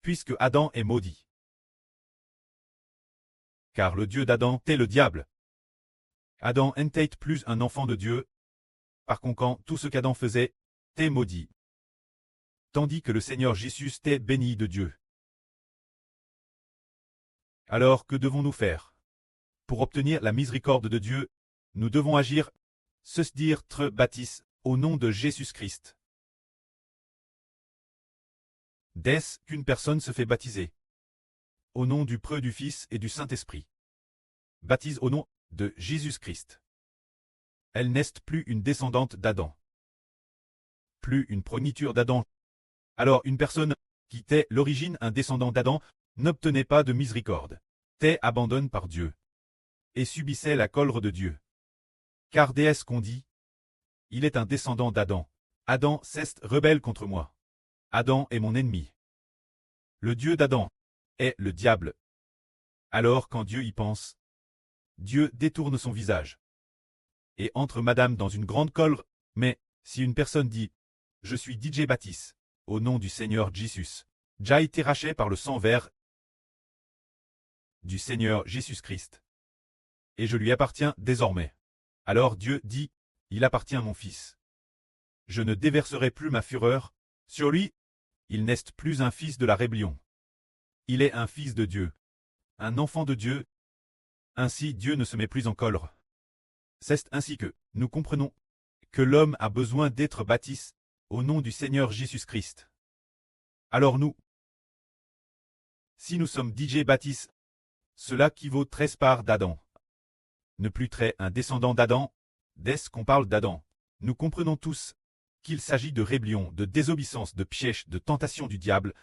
puisque Adam est maudit. Car le Dieu d'Adam est le diable. Adam n'était plus un enfant de Dieu. Par conséquent, tout ce qu'Adam faisait est maudit. Tandis que le Seigneur Jésus est béni de Dieu. Alors que devons-nous faire? Pour obtenir la miséricorde de Dieu, nous devons agir, se dire « baptise » au nom de Jésus-Christ. Dès qu'une personne se fait baptiser, au nom du Preux du Fils et du Saint-Esprit, baptise au nom de Jésus-Christ. Elle n'est plus une descendante d'Adam, plus une progéniture d'Adam. Alors une personne qui était l'origine un descendant d'Adam n'obtenait pas de miséricorde, était abandonnée par Dieu, et subissait la colère de Dieu. Car dès qu'on dit, il est un descendant d'Adam. Adam s'est rebelle contre moi. Adam est mon ennemi. Le Dieu d'Adam est le diable. Alors quand Dieu y pense, Dieu détourne son visage et entre madame dans une grande colère. Mais si une personne dit « Je suis DJ Baptiste, au nom du Seigneur Jésus, j'ai été racheté par le sang vert du Seigneur Jésus-Christ, et je lui appartiens désormais. » Alors Dieu dit « Il appartient à mon fils. Je ne déverserai plus ma fureur sur lui. Il n'est plus un fils de la rébellion. Il est un fils de Dieu, un enfant de Dieu. Ainsi Dieu ne se met plus en colère. » C'est ainsi que nous comprenons que l'homme a besoin d'être baptisé au nom du Seigneur Jésus-Christ. Alors nous, si nous sommes DJ Baptiste, cela qui vaut 13 parts d'Adam. Ne plus très un descendant d'Adam, dès qu'on parle d'Adam, nous comprenons tous qu'il s'agit de rébellion, de désobéissance, de piège, de tentation du diable.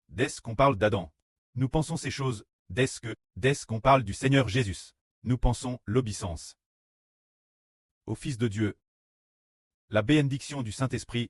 Dès qu'on parle d'Adam, nous pensons ces choses. Dès qu'on parle du Seigneur Jésus, nous pensons l'obéissance au Fils de Dieu, la bénédiction du Saint-Esprit,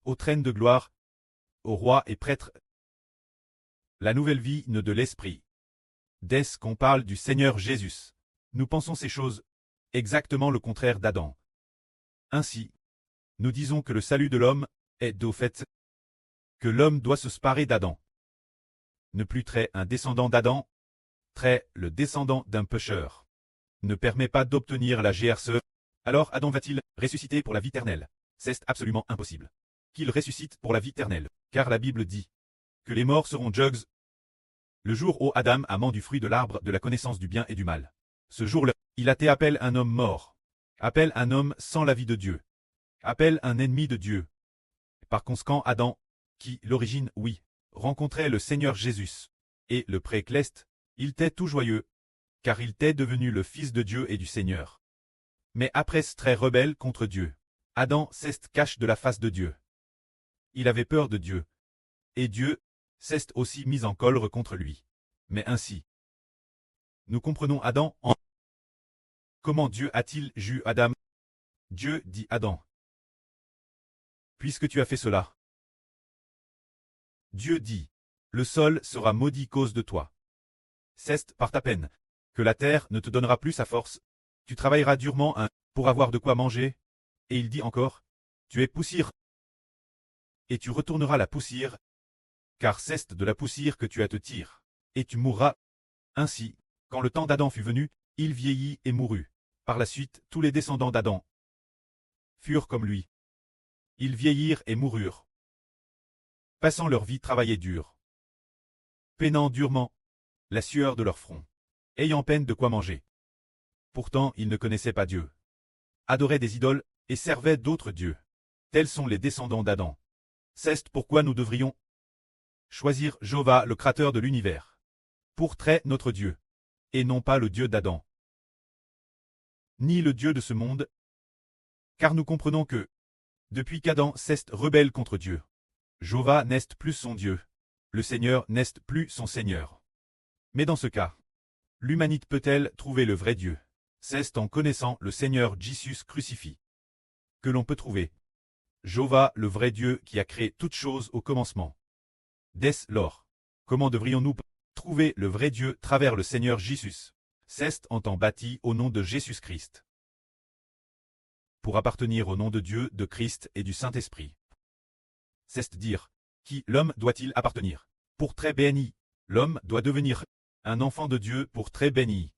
au trône de gloire, au roi et prêtre, la nouvelle vie de l'Esprit. Dès qu'on parle du Seigneur Jésus, nous pensons ces choses, exactement le contraire d'Adam. Ainsi, nous disons que le salut de l'homme est au fait que l'homme doit se séparer d'Adam. Ne plus très un descendant d'Adam, très le descendant d'un pécheur, ne permet pas d'obtenir la GRCE. Alors Adam va-t-il ressusciter pour la vie éternelle? C'est absolument impossible qu'il ressuscite pour la vie éternelle, car la Bible dit que les morts seront juges le jour où Adam a mangé du fruit de l'arbre de la connaissance du bien et du mal. Ce jour-là, il a été appelé un homme mort, appelle un homme sans la vie de Dieu, appelle un ennemi de Dieu. Par conséquent, Adam, qui, l'origine, oui, rencontrait le Seigneur Jésus, et le précleste, il était tout joyeux, car il était devenu le Fils de Dieu et du Seigneur. Mais après ce très rebelle contre Dieu, Adam s'est caché de la face de Dieu. Il avait peur de Dieu, et Dieu s'est aussi mis en colère contre lui. Mais ainsi, nous comprenons Adam en comment Dieu a-t-il jugé Adam? Dieu dit Adam, puisque tu as fait cela, Dieu dit, le sol sera maudit cause de toi. C'est par ta peine que la terre ne te donnera plus sa force. Tu travailleras durement pour avoir de quoi manger. Et il dit encore, tu es poussière, et tu retourneras la poussière, car c'est de la poussière que tu as te tire, et tu mourras. Ainsi, quand le temps d'Adam fut venu, il vieillit et mourut. Par la suite, tous les descendants d'Adam furent comme lui. Ils vieillirent et moururent, passant leur vie travailler dur, peinant durement la sueur de leur front, ayant peine de quoi manger. Pourtant, ils ne connaissaient pas Dieu, adoraient des idoles et servaient d'autres dieux. Tels sont les descendants d'Adam. C'est pourquoi nous devrions choisir Jéhovah, le Créateur de l'univers, pour très notre Dieu, et non pas le Dieu d'Adam, ni le Dieu de ce monde, car nous comprenons que, depuis qu'Adam s'est rebelle contre Dieu, Jéhovah n'est plus son Dieu, le Seigneur n'est plus son Seigneur. Mais dans ce cas, l'humanité peut-elle trouver le vrai Dieu? C'est en connaissant le Seigneur Jésus crucifié que l'on peut trouver Jéhovah, le vrai Dieu qui a créé toutes choses au commencement. Dès lors, comment devrions-nous trouver le vrai Dieu travers le Seigneur Jésus? C'est en temps bâti au nom de Jésus-Christ, pour appartenir au nom de Dieu, de Christ et du Saint-Esprit. C'est dire Qui l'homme doit-il appartenir? Pour très béni. L'homme doit devenir un enfant de Dieu pour très béni.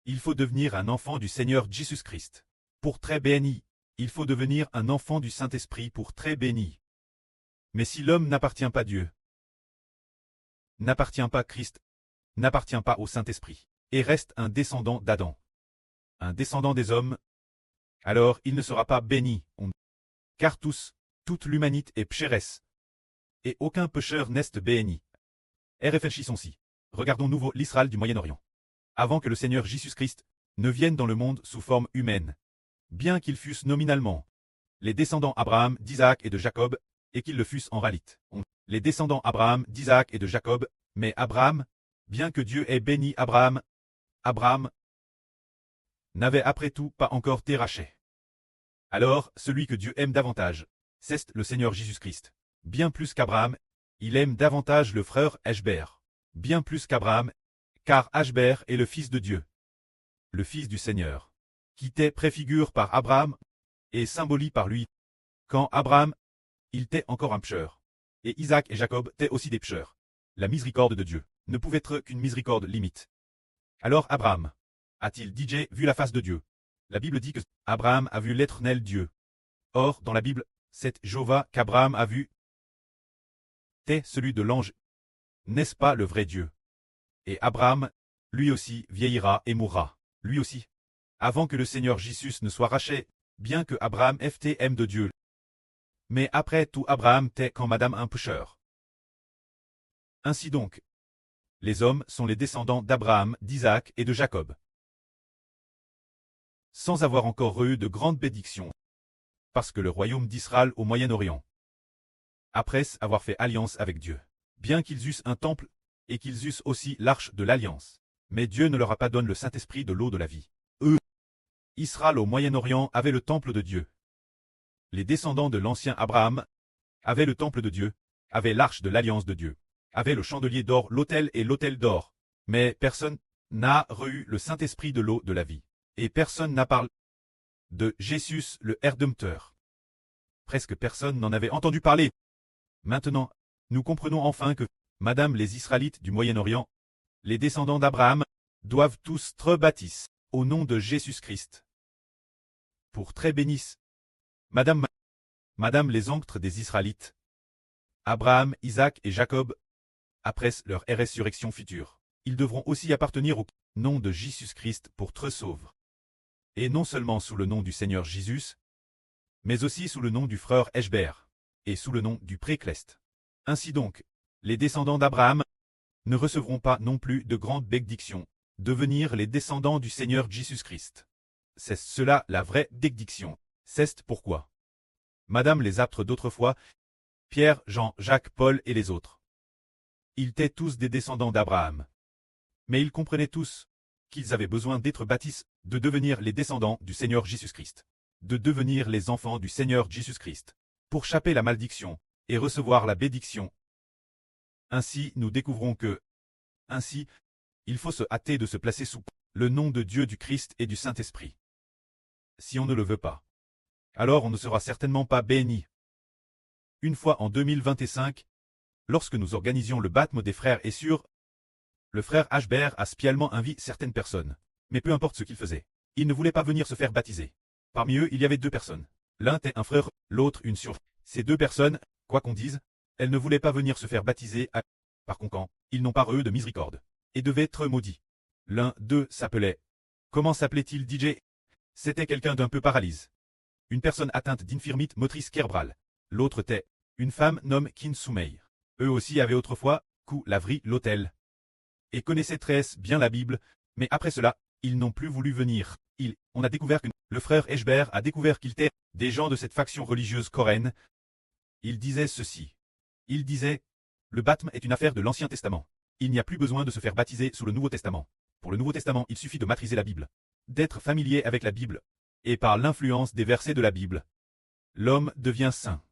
Il faut devenir un enfant du Seigneur Jésus-Christ. Pour très béni. Il faut devenir un enfant du Saint-Esprit pour très béni. Mais si l'homme n'appartient pas à Dieu, n'appartient pas à Christ, n'appartient pas au Saint-Esprit, et reste un descendant d'Adam, un descendant des hommes, alors il ne sera pas béni. Car toute l'humanité est pécheresse, et aucun pécheur n'est béni. Et réfléchissons-y. Regardons nouveau l'Israël du Moyen-Orient. Avant que le Seigneur Jésus-Christ ne vienne dans le monde sous forme humaine, bien qu'ils fussent nominalement les descendants Abraham, d'Isaac et de Jacob, et qu'ils le fussent en réalité les descendants Abraham, d'Isaac et de Jacob, mais Abraham, bien que Dieu ait béni Abraham, n'avait après tout pas encore été racheté. Alors, celui que Dieu aime davantage, c'est le Seigneur Jésus-Christ. Bien plus qu'Abraham, il aime davantage le frère Ashbert. Bien plus qu'Abraham, car Ashbert est le fils de Dieu, le fils du Seigneur, qui était préfigure par Abraham et symbolisé par lui. Quand Abraham, il était encore un pécheur, et Isaac et Jacob étaient aussi des pécheurs. La miséricorde de Dieu ne pouvait être qu'une miséricorde limite. Alors Abraham a-t-il déjà vu la face de Dieu? La Bible dit que Abraham a vu l'Éternel Dieu. Or, dans la Bible, c'est Jéhovah qu'Abraham a vu. C'est celui de l'ange. N'est-ce pas le vrai Dieu? Et Abraham, lui aussi, vieillira et mourra, lui aussi, avant que le Seigneur Jésus ne soit racheté, bien que Abraham aime de Dieu. Mais après tout Abraham était quand madame un pécheur. Ainsi donc, les hommes sont les descendants d'Abraham, d'Isaac et de Jacob, sans avoir encore eu de grandes bénédictions, parce que le royaume d'Israël au Moyen-Orient, après avoir fait alliance avec Dieu, bien qu'ils eussent un temple, et qu'ils eussent aussi l'arche de l'alliance, mais Dieu ne leur a pas donné le Saint-Esprit de l'eau de la vie. Israël au Moyen-Orient avait le temple de Dieu. Les descendants de l'ancien Abraham avaient le temple de Dieu, avaient l'arche de l'alliance de Dieu, avaient le chandelier d'or, l'autel et l'autel d'or, mais personne n'a reçu le Saint-Esprit de l'eau de la vie. Et personne n'a parlé de Jésus le Rédempteur. Presque personne n'en avait entendu parler. Maintenant, nous comprenons enfin que, madame les Israélites du Moyen-Orient, les descendants d'Abraham, doivent tous être baptisés au nom de Jésus-Christ. Pour très bénisse, madame les oncles des Israélites, Abraham, Isaac et Jacob, après leur résurrection future, ils devront aussi appartenir au nom de Jésus-Christ pour être sauvés. Et non seulement sous le nom du Seigneur Jésus, mais aussi sous le nom du frère Ashbert, et sous le nom du précleste. Ainsi donc, les descendants d'Abraham ne recevront pas non plus de grandes bénédictions, devenir les descendants du Seigneur Jésus-Christ. C'est cela la vraie bénédiction. C'est pourquoi madame les apôtres d'autrefois, Pierre, Jean, Jacques, Paul et les autres, ils étaient tous des descendants d'Abraham. Mais ils comprenaient tous qu'ils avaient besoin d'être baptisés, de devenir les descendants du Seigneur Jésus-Christ, de devenir les enfants du Seigneur Jésus-Christ, pour chapper la malédiction et recevoir la bénédiction. Ainsi, nous découvrons que, ainsi, il faut se hâter de se placer sous le nom de Dieu, du Christ et du Saint-Esprit. Si on ne le veut pas, alors on ne sera certainement pas béni. Une fois en 2025, lorsque nous organisions le baptême des frères et sœurs, le frère Ashbert a spécialement invité certaines personnes, mais peu importe ce qu'il faisait, il ne voulait pas venir se faire baptiser. Parmi eux, il y avait deux personnes. L'un était un frère, l'autre une sœur. Ces deux personnes, quoi qu'on dise, elles ne voulaient pas venir se faire baptiser. Par conséquent, ils n'ont pas reçu de miséricorde, et devaient être maudits. L'un d'eux s'appelait. Comment s'appelait-il DJ? C'était quelqu'un d'un peu paralysé. Une personne atteinte d'infirmité motrice cérébrale. L'autre était une femme nommée Kin Soumei. Eux aussi avaient autrefois laverie l'autel, et connaissaient très bien la Bible, mais après cela, ils n'ont plus voulu venir. On a découvert que le frère Ashbert a découvert qu'ils étaient des gens de cette faction religieuse coréenne. Il disait ceci. Il disait, le baptême est une affaire de l'Ancien Testament. Il n'y a plus besoin de se faire baptiser sous le Nouveau Testament. Pour le Nouveau Testament, il suffit de maîtriser la Bible, d'être familier avec la Bible, et par l'influence des versets de la Bible, l'homme devient saint.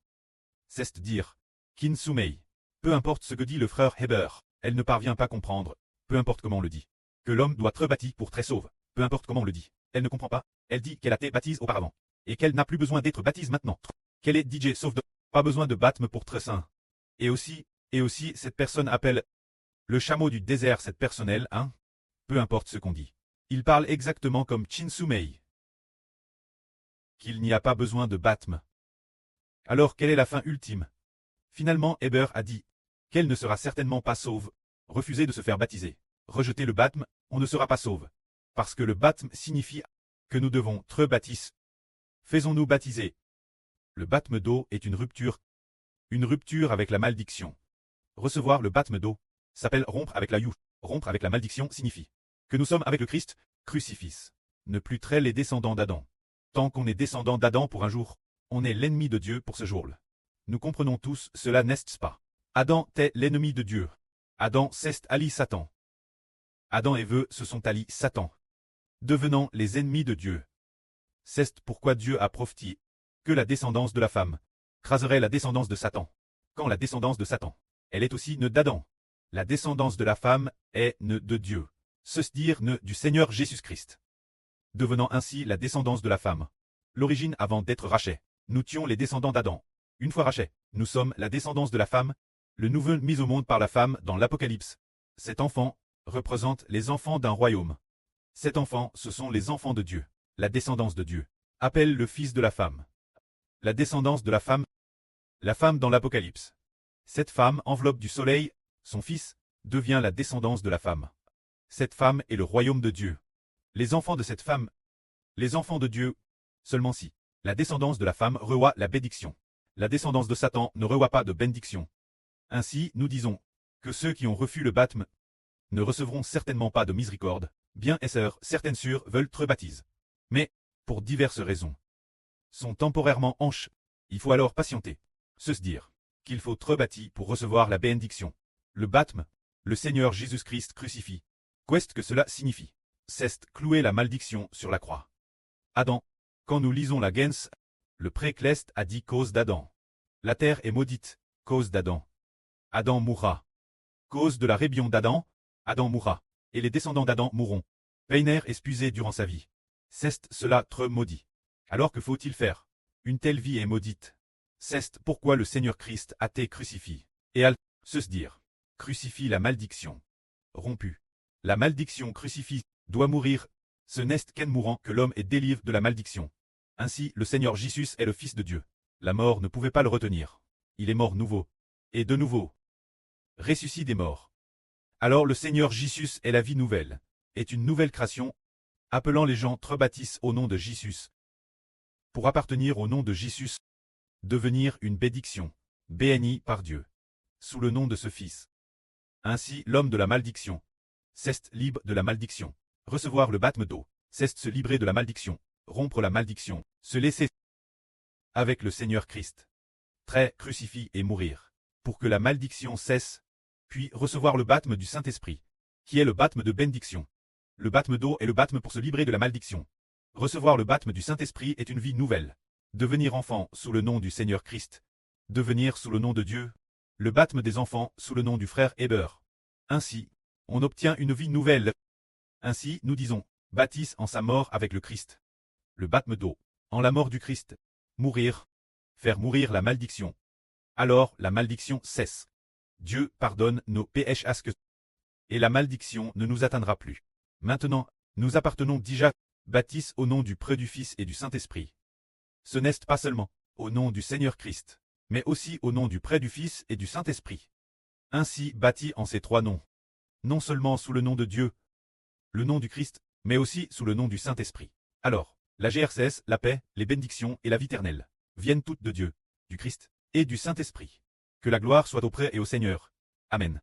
C'est-à-dire, Kin Soumei. Peu importe ce que dit le frère Heber, elle ne parvient pas à comprendre, peu importe comment on le dit, que l'homme doit être baptisé pour très sauve, peu importe comment on le dit. Elle ne comprend pas, elle dit qu'elle a été baptisée auparavant, et qu'elle n'a plus besoin d'être baptisée maintenant. Qu'elle est DJ sauf de, pas besoin de baptême pour très saint. Et aussi, cette personne appelle le chameau du désert cette personnelle, hein? Peu importe ce qu'on dit. Il parle exactement comme Chinsumei. Qu'il n'y a pas besoin de baptême. Alors quelle est la fin ultime? Finalement Heber a dit qu'elle ne sera certainement pas sauve. Refuser de se faire baptiser. Rejeter le baptême, on ne sera pas sauve. Parce que le baptême signifie que nous devons tre baptis. Faisons-nous baptiser. Le baptême d'eau est une rupture avec la malédiction. Recevoir le baptême d'eau s'appelle rompre avec la you. Rompre avec la malédiction signifie que nous sommes avec le Christ, crucifix. Ne plus traiter les descendants d'Adam. Tant qu'on est descendant d'Adam pour un jour, on est l'ennemi de Dieu pour ce jour-là. Nous comprenons tous cela, n'est-ce pas? Adam est l'ennemi de Dieu. Adam s'est allié Satan. Adam et Ève se sont alliés Satan, devenant les ennemis de Dieu. C'est pourquoi Dieu a prophétisé que la descendance de la femme craserait la descendance de Satan. Quand la descendance de Satan, elle est aussi née d'Adam. La descendance de la femme est née de Dieu, c'est-à-dire née du Seigneur Jésus-Christ. Devenant ainsi la descendance de la femme. L'origine avant d'être Rachel, nous tuons les descendants d'Adam. Une fois Rachel, nous sommes la descendance de la femme, le nouveau mis au monde par la femme dans l'Apocalypse. Cet enfant représente les enfants d'un royaume. Cet enfant, ce sont les enfants de Dieu. La descendance de Dieu appelle le fils de la femme. La descendance de la femme dans l'Apocalypse. Cette femme enveloppe du soleil, son fils, devient la descendance de la femme. Cette femme est le royaume de Dieu. Les enfants de cette femme, les enfants de Dieu, seulement si la descendance de la femme reçoit la bénédiction. La descendance de Satan ne reçoit pas de bénédiction. Ainsi, nous disons que ceux qui ont refusé le baptême ne recevront certainement pas de miséricorde, bien et sœurs, certaines sœurs veulent être baptisées. Mais, pour diverses raisons, sont temporairement hanches. Il faut alors patienter. Se dire qu'il faut être baptisé pour recevoir la bénédiction. Le baptême, le Seigneur Jésus-Christ crucifie. Qu'est-ce que cela signifie? C'est clouer la malédiction sur la croix. Adam, quand nous lisons la Gens, le précleste a dit cause d'Adam. La terre est maudite, cause d'Adam. Adam mourra. Cause de la rébellion d'Adam, Adam mourra, et les descendants d'Adam mourront. Peiner épuisé durant sa vie. C'est cela trop maudit. Alors que faut-il faire? Une telle vie est maudite. C'est pourquoi le Seigneur Christ a été crucifié. Et al se dire, crucifie la malédiction. Rompu. La malédiction crucifie, doit mourir. Ce n'est qu'en mourant que l'homme est délivré de la malédiction. Ainsi, le Seigneur Jésus est le Fils de Dieu. La mort ne pouvait pas le retenir. Il est mort nouveau. Et de nouveau. Ressuscité des morts. Alors le Seigneur Jésus est la vie nouvelle. Est une nouvelle création, appelant les gens tre baptissent au nom de Jésus. Pour appartenir au nom de Jésus. Devenir une bénédiction, béni par Dieu. Sous le nom de ce Fils. Ainsi, l'homme de la malédiction. C'est libre de la malédiction. Recevoir le baptême d'eau. C'est se libérer de la malédiction. Rompre la malédiction. Se laisser avec le Seigneur Christ. Très crucifie et mourir. Pour que la malédiction cesse. Puis recevoir le baptême du Saint-Esprit. Qui est le baptême de bénédiction. Le baptême d'eau est le baptême pour se libérer de la malédiction. Recevoir le baptême du Saint-Esprit est une vie nouvelle. Devenir enfant sous le nom du Seigneur Christ. Devenir sous le nom de Dieu. Le baptême des enfants sous le nom du frère Heber. Ainsi, on obtient une vie nouvelle. Ainsi, nous disons, baptise en sa mort avec le Christ. Le baptême d'eau, en la mort du Christ. Mourir. Faire mourir la malédiction. Alors, la malédiction cesse. Dieu pardonne nos péchés et la malédiction ne nous atteindra plus. Maintenant, nous appartenons déjà, baptise au nom du Prêtre du Fils et du Saint-Esprit. Ce n'est pas seulement au nom du Seigneur Christ, mais aussi au nom du Prêtre du Fils et du Saint-Esprit. Ainsi bâti en ces trois noms. Non seulement sous le nom de Dieu, le nom du Christ, mais aussi sous le nom du Saint-Esprit. Alors, la GRCS, la paix, les bénédictions et la vie éternelle viennent toutes de Dieu, du Christ et du Saint-Esprit. Que la gloire soit auprès et au Seigneur. Amen.